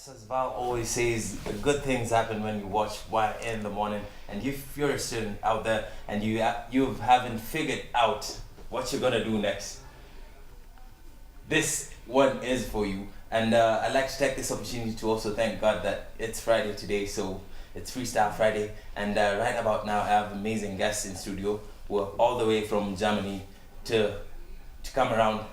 as Val always says, the good things happen when you watch Y in the morning. And if you're a student out there and you haven't figured out what you're gonna do next, this one is for you. And I'd like to take this opportunity to also thank God that it's Friday today, so it's Freestyle Friday. And right about now, I have amazing guests in studio who are all the way from Germany to come around.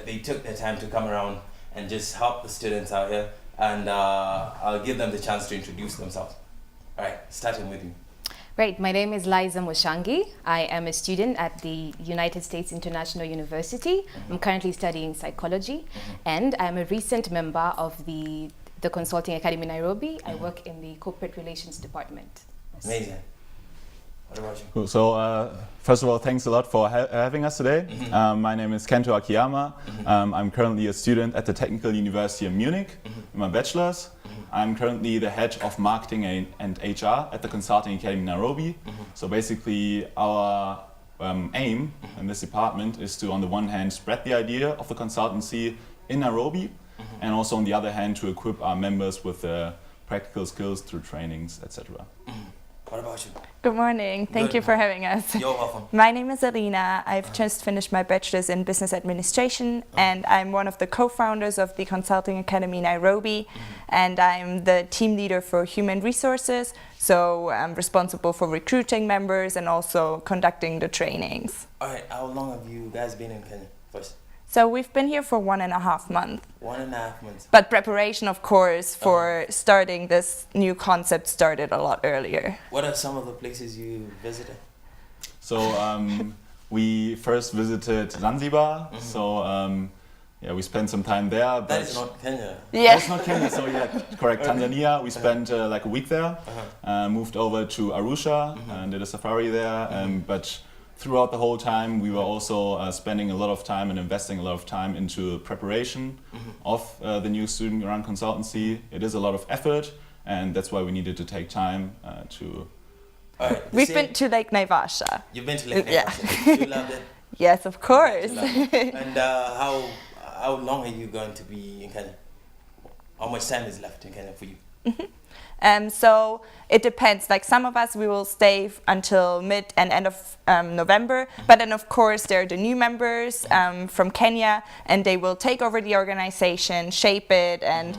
They took their time to come around and just help the students out here. And I'll give them the chance to introduce themselves. All right, starting with you. Right, my name is Liza Moshangi. I am a student at the United States International University. I'm currently studying psychology, and I'm a recent member of the Consulting Academy Nairobi. I work in the corporate relations department. Amazing. What about you? Cool. So first of all, thanks a lot for having us today. My name is Kento Akiyama. I'm currently a student at the Technical University of Munich in my bachelor's. I'm currently the head of marketing and HR at the Consulting Academy Nairobi. So basically our aim in this department is to, on the one hand, spread the idea of the consultancy in Nairobi, and also on the other hand, to equip our members with practical skills through trainings, etc. What about you? Good morning. Thank you for having us. You're welcome. My name is Alena. I've just finished my bachelor's in business administration, and I'm one of the co-founders of the Consulting Academy Nairobi, and I'm the team leader for human resources. So I'm responsible for recruiting members and also conducting the trainings. All right, how long have you guys been in Kenya first? So we've been here for 1.5 months. 1.5 months. But preparation, of course, for starting this new concept started a lot earlier. What are some of the places you visited? So we first visited Zanzibar. So yeah, we spent some time there. But That is not Kenya. Yeah. That's not Kenya, so yeah, correct. Tanzania, we spent like a week there. Moved over to Arusha and did a safari there. But throughout the whole time, we were also spending a lot of time and investing a lot of time into preparation of the new student-run consultancy. It is a lot of effort, and that's why we needed to take time to... All right, We've been to Lake Naivasha. You've been to Lake Yeah. Naivasha. You loved it? Yes, of course. You loved it. And how long are you going to be in Kenya? How much time is left in Kenya for you? So it depends. Like some of us, we will stay until mid and end of November. But then, of course, there are the new members from Kenya, and they will take over the organization, shape it, and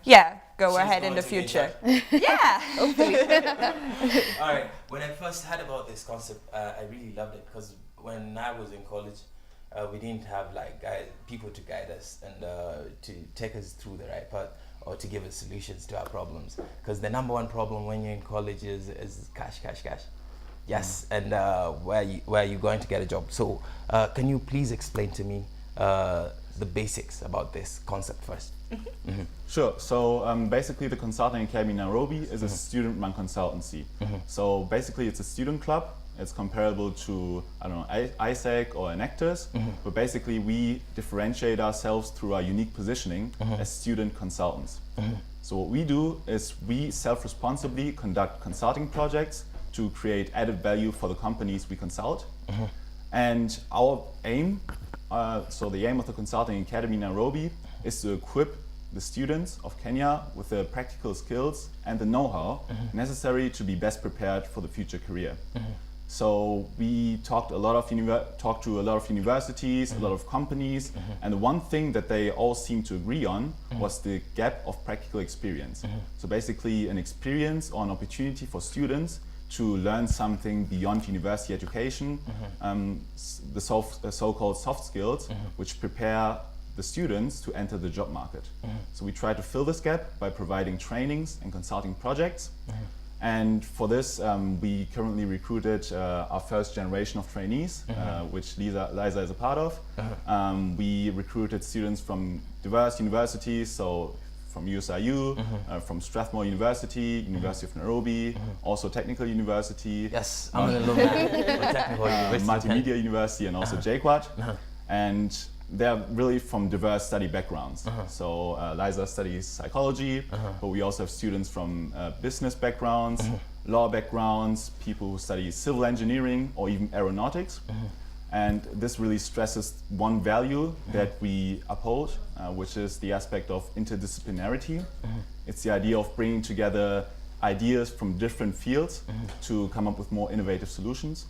yeah, go She's ahead going in the to be in future. charge. Yeah, hopefully. All right. When I first heard about this concept, I really loved it because when I was in college, we didn't have like people to guide us and to take us through the right path, or to give us solutions to our problems. Because the number one problem when you're in college is cash. Yes, and where are you going to get a job? So can you please explain to me the basics about this concept first? Sure. So basically the Consulting Academy Nairobi is a student-run consultancy. So basically it's a student club. It's comparable to, I don't know, ISAC or Enactus, but basically we differentiate ourselves through our unique positioning as student consultants. So what we do is we self-responsibly conduct consulting projects to create added value for the companies we consult. And our aim, so the aim of the Consulting Academy Nairobi is to equip the students of Kenya with the practical skills and the know-how necessary to be best prepared for the future career. So we talked to a lot of universities, a lot of companies, and the one thing that they all seemed to agree on was the gap of practical experience. So basically an experience or an opportunity for students to learn something beyond university education, the so-called soft skills, which prepare the students to enter the job market. So we try to fill this gap by providing trainings and consulting projects. And for this, we currently recruited our first generation of trainees, which Liza is a part of. We recruited students from diverse universities, so from USIU, from Strathmore University, University of Nairobi, also Technical University. Yes, I'm an alumni of Technical University. Multimedia University, and also JQuat. And they're really from diverse study backgrounds. So Liza studies psychology, but we also have students from business backgrounds, law backgrounds, people who study civil engineering or even aeronautics. And this really stresses one value that we uphold, which is the aspect of interdisciplinarity. It's the idea of bringing together ideas from different fields to come up with more innovative solutions.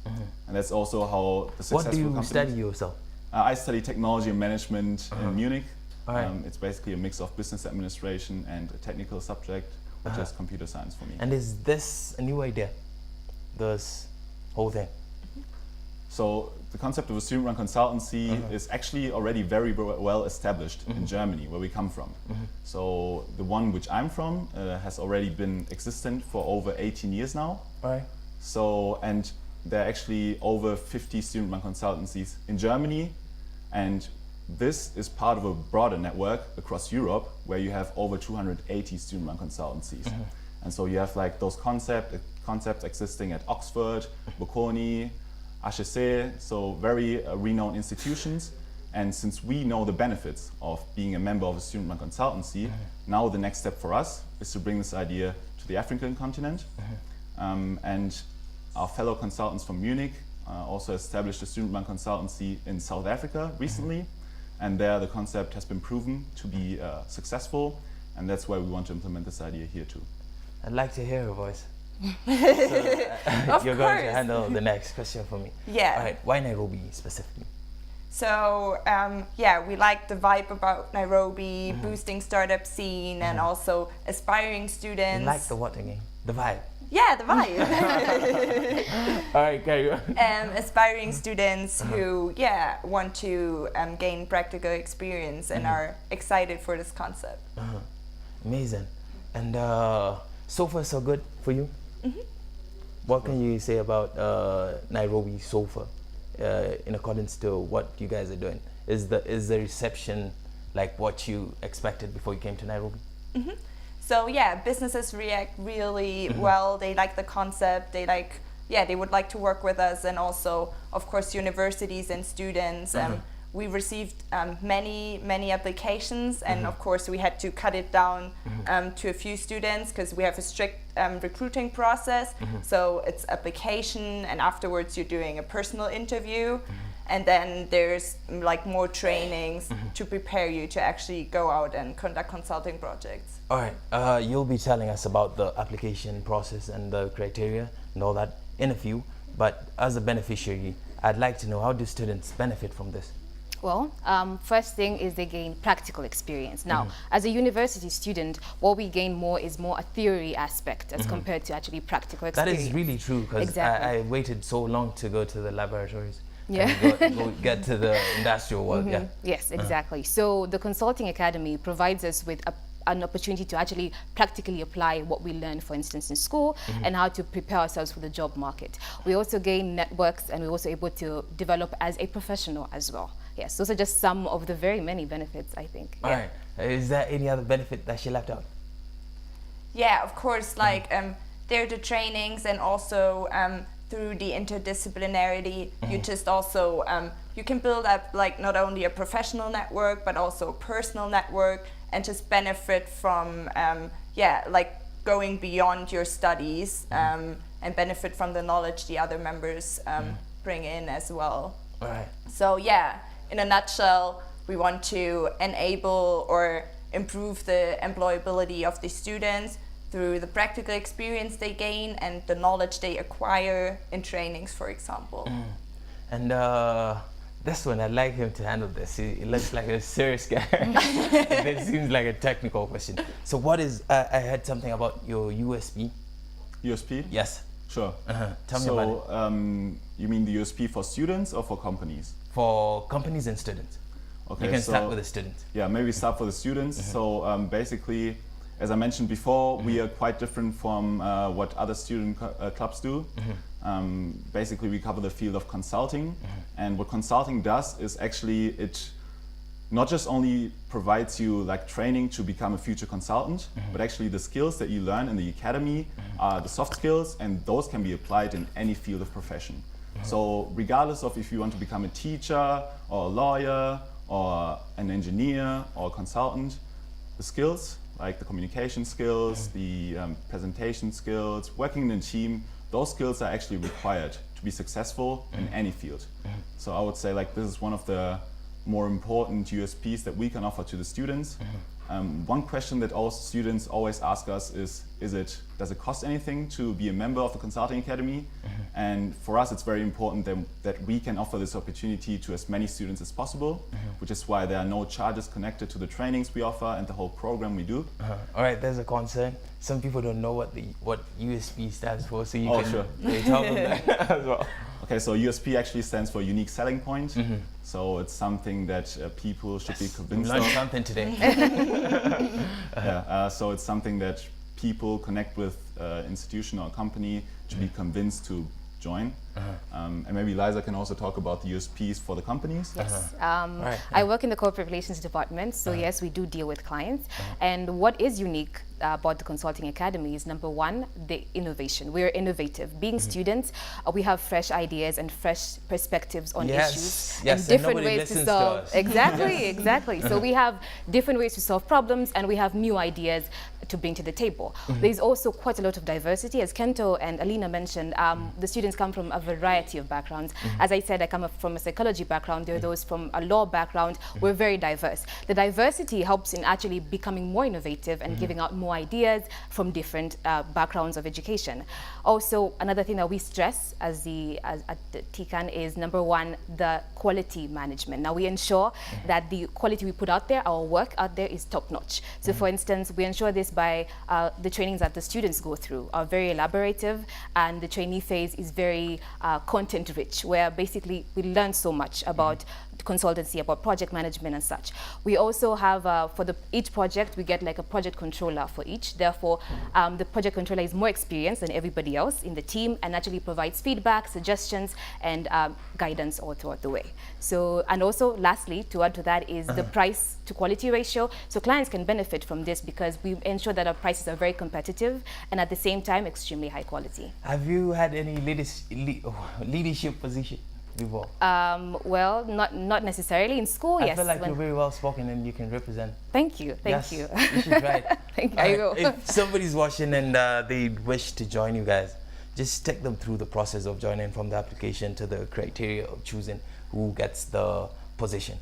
And that's also how the successful What do you companies- study yourself? I study technology and management in Munich. All right. It's basically a mix of business administration and a technical subject, which is computer science for me. And is this a new idea? This whole thing? So the concept of a student-run consultancy is actually already very well established in Germany, where we come from. So the one which I'm from has already been existent for over 18 years now. All right. So, and there are actually over 50 student-run consultancies in Germany, and this is part of a broader network across Europe where you have over 280 student-run consultancies. And so you have like those concepts existing at Oxford, Bocconi, HEC, so very renowned institutions. And since we know the benefits of being a member of a student-run consultancy, now the next step for us is to bring this idea to the African continent. And our fellow consultants from Munich also established a student-run consultancy in South Africa recently. And there the concept has been proven to be successful. And that's why we want to implement this idea here too. I'd like to hear your voice. Of You're going to course. handle the next question for me. Yeah. All right. Why Nairobi specifically? So yeah, we like the vibe about Nairobi, boosting startup scene, and also aspiring students. You like the what again? The vibe. Yeah, the vibe. All right, carry on. Aspiring students who, yeah, want to gain practical experience and are excited for this concept. Amazing. And so far so good for you? What can you say about Nairobi so far in accordance to what you guys are doing? Is the reception like what you expected before you came to Nairobi? So yeah, businesses react really well. They like the concept. They like, yeah, they would like to work with us, and also, of course, universities and students. We received many applications, and of course, we had to cut it down to a few students because we have a strict recruiting process. So it's application, and afterwards you're doing a personal interview. And then there's like more trainings to prepare you to actually go out and conduct consulting projects. All right, you'll be telling us about the application process and the criteria and all that in a few, but as a beneficiary, I'd like to know, how do students benefit from this? Well, first thing is they gain practical experience. Now, as a university student, what we gain more is more a theory aspect as compared to actually practical That experience. is really true, because Exactly. I waited so long to go to the laboratories. Yeah. And go get to the industrial world. Yeah. Yes, exactly. So the Consulting Academy provides us with an opportunity to actually practically apply what we learned, for instance, in school, and how to prepare ourselves for the job market. We also gain networks, and we're also able to develop as a professional as well. Yes, those are just some of the very many benefits, I think. All right. Is there any other benefit that she left out? Yeah, of course, like there are the trainings, and also through the interdisciplinarity, you just also, you can build up like not only a professional network, but also a personal network, and just benefit from, yeah, like going beyond your studies and benefit from the knowledge the other members bring in as well. All right. So yeah, in a nutshell, we want to enable or improve the employability of the students through the practical experience they gain and the knowledge they acquire in trainings, for example. And this one, I'd like him to handle this. He looks like a serious guy. This seems like a technical question. So what is, I heard something about your USP. USP? Yes. Sure. Tell me about it. So you mean the USP for students or for companies? For companies and students. Okay, You can so start with the students. Yeah, maybe start for the students. So basically, as I mentioned before, we are quite different from what other student clubs do. Basically, we cover the field of consulting. And what consulting does is actually it not just only provides you like training to become a future consultant, but actually the skills that you learn in the academy are the soft skills, and those can be applied in any field of profession. So regardless of if you want to become a teacher or a lawyer or an engineer or a consultant, the skills like the communication skills, the presentation skills, working in a team, those skills are actually required to be successful in any field. So I would say like this is one of the more important USPs that we can offer to the students. One question that all students always ask us is does it cost anything to be a member of the Consulting Academy? And for us, it's very important that we can offer this opportunity to as many students as possible, which is why there are no charges connected to the trainings we offer and the whole program we do. All right, there's a concern. Some people don't know what USP stands for, so you can sure. tell them that as well. Okay, so USP actually stands for unique selling point. So it's something that people should be convinced Learned of. something today. So it's something that people connect with institution or company to be convinced to join. And maybe Liza can also talk about the USPs for the companies. Yes. Right, I work in the corporate relations department, so yes, we do deal with clients. And what is unique about the Consulting Academy is, number one, the innovation. We're innovative. Being students, we have fresh ideas and fresh perspectives on issues and different ways to solve. Exactly. So we have different ways to solve problems, and we have new ideas to bring to the table. There's also quite a lot of diversity, as Kento and Alena mentioned. The students come from a variety of backgrounds. As I said, I come from a psychology background. There are those from a law background. We're very diverse. The diversity helps in actually becoming more innovative and giving out more ideas from different backgrounds of education. Also, another thing that we stress at the TCAN is, number one, the quality management. Now, we ensure that the quality we put out there, our work out there, is top-notch. So, for instance, we ensure this by the trainings that the students go through are very elaborative, and the trainee phase is very content-rich, where basically we learn so much about consultancy, about project management and such. We also have, for each project, we get like a project controller for each. Therefore, the project controller is more experienced than everybody else in the team and actually provides feedback, suggestions, and guidance all throughout the way. So, and also, lastly, to add to that is the price to quality ratio. So clients can benefit from this because we ensure that our prices are very competitive and at the same time, extremely high quality. Have you had any leadership position before? Well, not necessarily in school. I Yes. feel like you're very well spoken and you can represent. Thank you. Thank you. You should try it. Thank you. If somebody's watching and they wish to join you guys, just take them through the process of joining, from the application to the criteria of choosing who gets the position.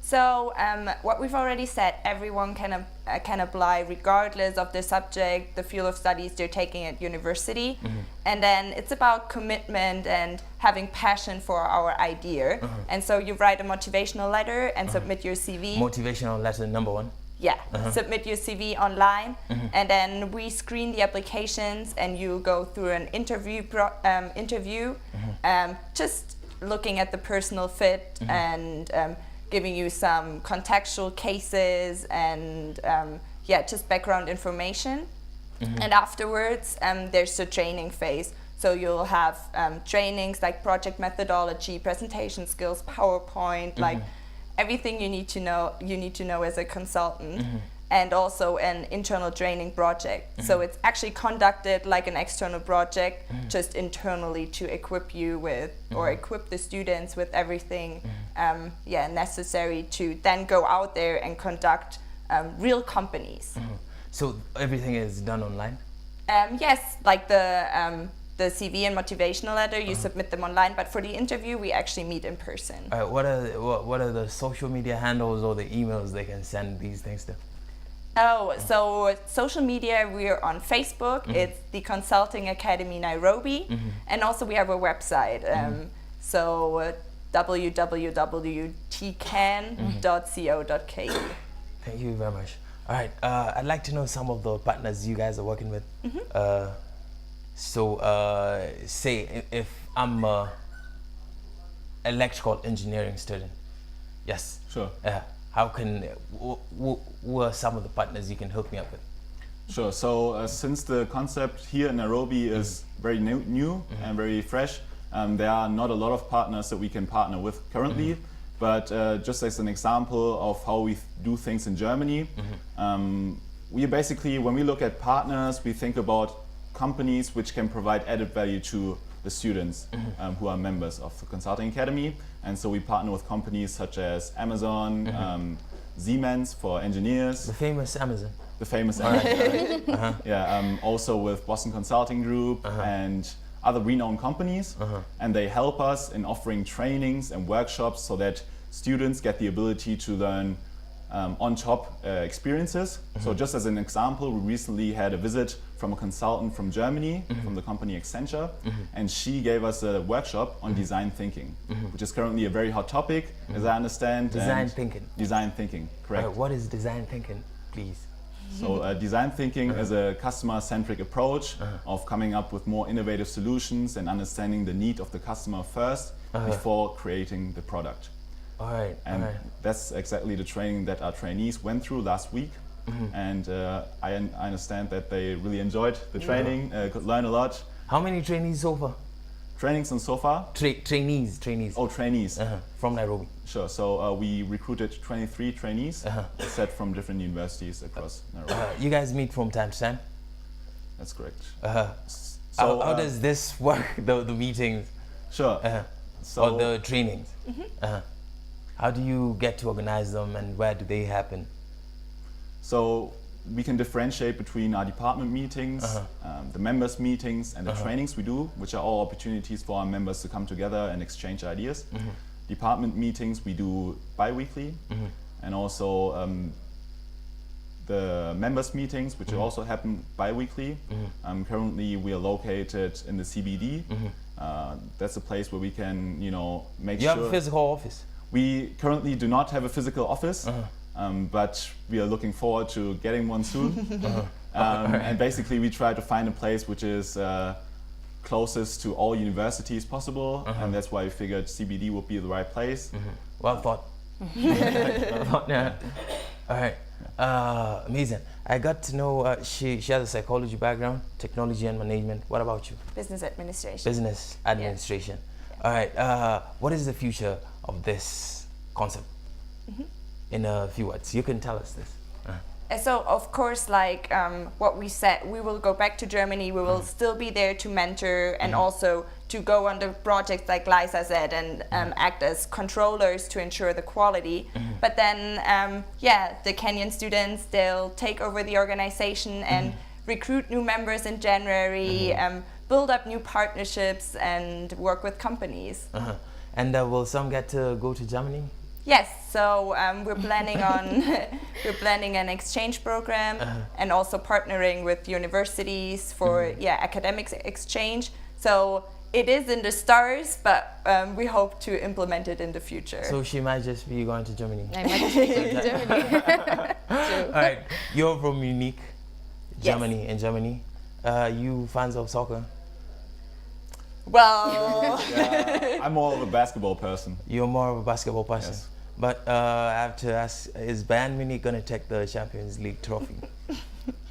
So what we've already said, everyone can apply regardless of the subject, the field of studies they're taking at university. And then it's about commitment and having passion for our idea. And so you write a motivational letter and submit your CV. Motivational letter number one. Yeah, submit your CV online, and then we screen the applications and you go through an interview, just looking at the personal fit and giving you some contextual cases and just background information. And afterwards, there's the training phase. So you'll have trainings like project methodology, presentation skills, PowerPoint, like everything you need to know as a consultant. And also an internal training project. So it's actually conducted like an external project, just internally to equip you with, or equip the students with everything necessary to then go out there and conduct real companies. So everything is done online? Yes, like the CV and motivational letter, you submit them online, but for the interview, we actually meet in person. What are the social media handles or the emails they can send these things to? Oh, so social media, we're on Facebook. It's the Consulting Academy Nairobi. And also we have a website. So www.tcan.co.ke. Thank you very much. All right, I'd like to know some of the partners you guys are working with. Say if I'm a electrical engineering student. Yes. Sure. How can, who are some of the partners you can hook me up with? Sure. So since the concept here in Nairobi is very new and very fresh, there are not a lot of partners that we can partner with currently. But just as an example of how we do things in Germany, we basically, when we look at partners, we think about companies which can provide added value to the students who are members of the Consulting Academy. And so we partner with companies such as Amazon, Siemens for engineers. The famous Amazon. The famous Alena. Yeah, also with Boston Consulting Group and other renowned companies. And they help us in offering trainings and workshops so that students get the ability to learn on-job experiences. So just as an example, we recently had a visit from a consultant from Germany, from the company Accenture, and she gave us a workshop on design thinking, which is currently a very hot topic, as I understand. Design thinking. Design thinking, correct. What is design thinking, please? So design thinking is a customer-centric approach of coming up with more innovative solutions and understanding the need of the customer first before creating the product. All right. And that's exactly the training that our trainees went through last week. And I understand that they really enjoyed the training, could learn a lot. How many trainees so far? Trainings and so far? Trainees. Oh, trainees. From Nairobi. Sure. So we recruited 23 trainees, set from different universities across Nairobi. You guys meet from time to time? That's correct. So how does this work, the meetings? Sure. Or the trainings? How do you get to organize them and where do they happen? So we can differentiate between our department meetings, the members meetings and the trainings we do, which are all opportunities for our members to come together and exchange ideas. Department meetings we do bi-weekly, and also the members meetings, which also happen bi-weekly. Currently we are located in the CBD. That's a place where we can, make sure... You have a physical office? We currently do not have a physical office, but we are looking forward to getting one soon. And basically we try to find a place which is closest to all universities possible, and that's why we figured CBD would be the right place. Well thought. Yeah. All right. Amazing. I got to know she has a psychology background, technology and management. What about you? Business administration. Business administration. All right. What is the future of this concept? In a few words, you can tell us this. So of course, like what we said, we will go back to Germany. We will still be there to mentor and also to go on the projects like Liza said and act as controllers to ensure the quality. But then, the Kenyan students, they'll take over the organization and recruit new members in January, build up new partnerships and work with companies. And will some get to go to Germany? Yes, so we're planning on an exchange program and also partnering with universities for academic exchange. So it is in the stars, but we hope to implement it in the future. So she might just be going to Germany. I might just be going to Germany. All right, you're from Munich, Germany. Yes. In Germany, you fans of soccer? Well, I'm more of a basketball person. You're more of a basketball person. Yes. But I have to ask, is Bayern Munich going to take the Champions League trophy?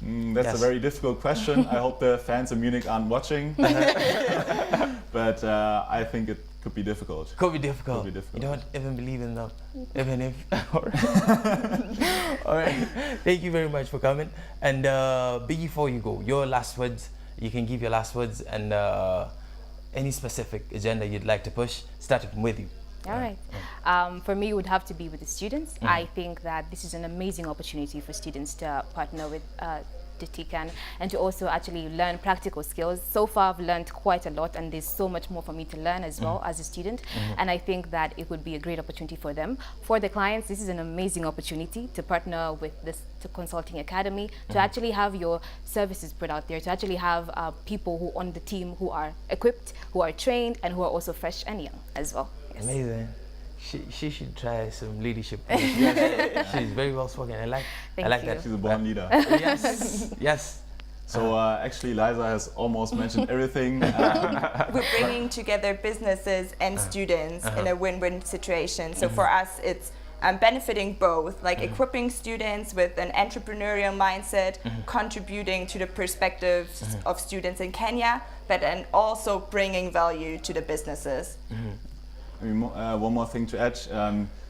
That's a very difficult question. I hope the fans in Munich aren't watching. But I think it could be difficult. Could be difficult. Could be difficult. You don't even believe in them, even if... All right. Thank you very much for coming. And before you go, your last words, you can give your last words and any specific agenda you'd like to push, starting with you. All right. For me, it would have to be with the students. I think that this is an amazing opportunity for students to partner with the TCAN and to also actually learn practical skills. So far, I've learned quite a lot, and there's so much more for me to learn as well as a student. And I think that it would be a great opportunity for them. For the clients, this is an amazing opportunity to partner with this Consulting Academy, to actually have your services put out there, to actually have people who on the team who are equipped, who are trained, and who are also fresh and young as well. Yes. Amazing. She should try some leadership. She's very well spoken. I like that. She's a born leader. Yes, yes. So actually, Liza has almost mentioned everything. We're bringing together businesses and students in a win-win situation. So for us, it's benefiting both, like equipping students with an entrepreneurial mindset, contributing to the perspectives of students in Kenya, but then also bringing value to the businesses. I mean, one more thing to add.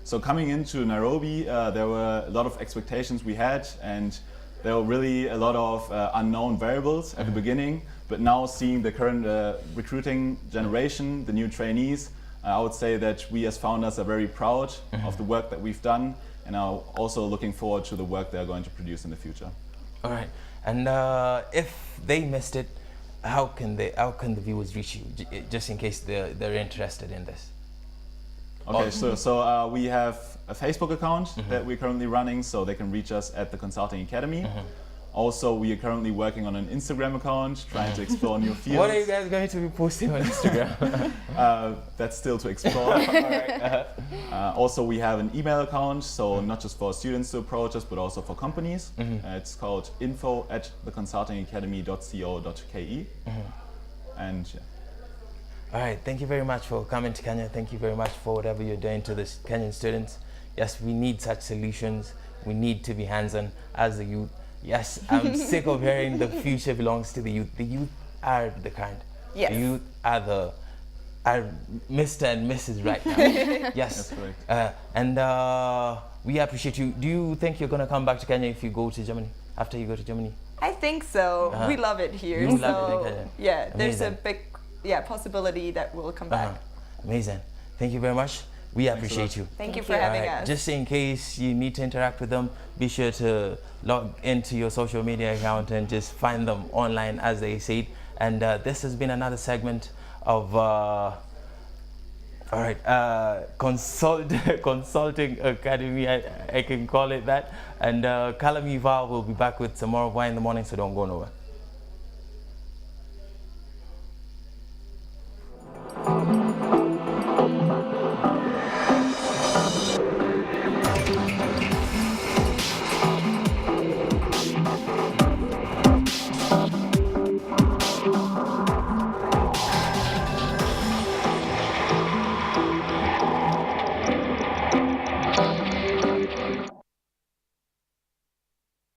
So coming into Nairobi, there were a lot of expectations we had, and there were really a lot of unknown variables at the beginning. But now seeing the current recruiting generation, the new trainees, I would say that we as founders are very proud of the work that we've done and are also looking forward to the work they're going to produce in the future. All right. And if they missed it, how can the viewers reach you, just in case they're interested in this? Okay, so we have a Facebook account that we're currently running, so they can reach us at the Consulting Academy. Also, we are currently working on an Instagram account, trying to explore new fields. What are you guys going to be posting on Instagram? That's still to explore. Also, we have an email account, so not just for students to approach us, but also for companies. It's called info@theconsultingacademy.co.ke. And yeah. All right, thank you very much for coming to Kenya. Thank you very much for whatever you're doing to the Kenyan students. Yes, we need such solutions. We need to be hands-on as the youth. Yes, I'm sick of hearing the future belongs to the youth. The youth are the current. Yes. The youth are Mr. and Mrs. right now. Yes. That's correct. And we appreciate you. Do you think you're going to come back to Kenya if you go to Germany, after you go to Germany? I think so. We love it here. You love it in Kenya. Yeah, there's a Amazing. big possibility that we'll come back. Amazing. Thank you very much. We appreciate you. Thank you for having us. Just in case you need to interact with them, be sure to log into your social media account and just find them online, as they said. And this has been another segment of Consulting Academy, I can call it that. And Kalamiva will be back with some more of Why in the Morning, so don't go nowhere.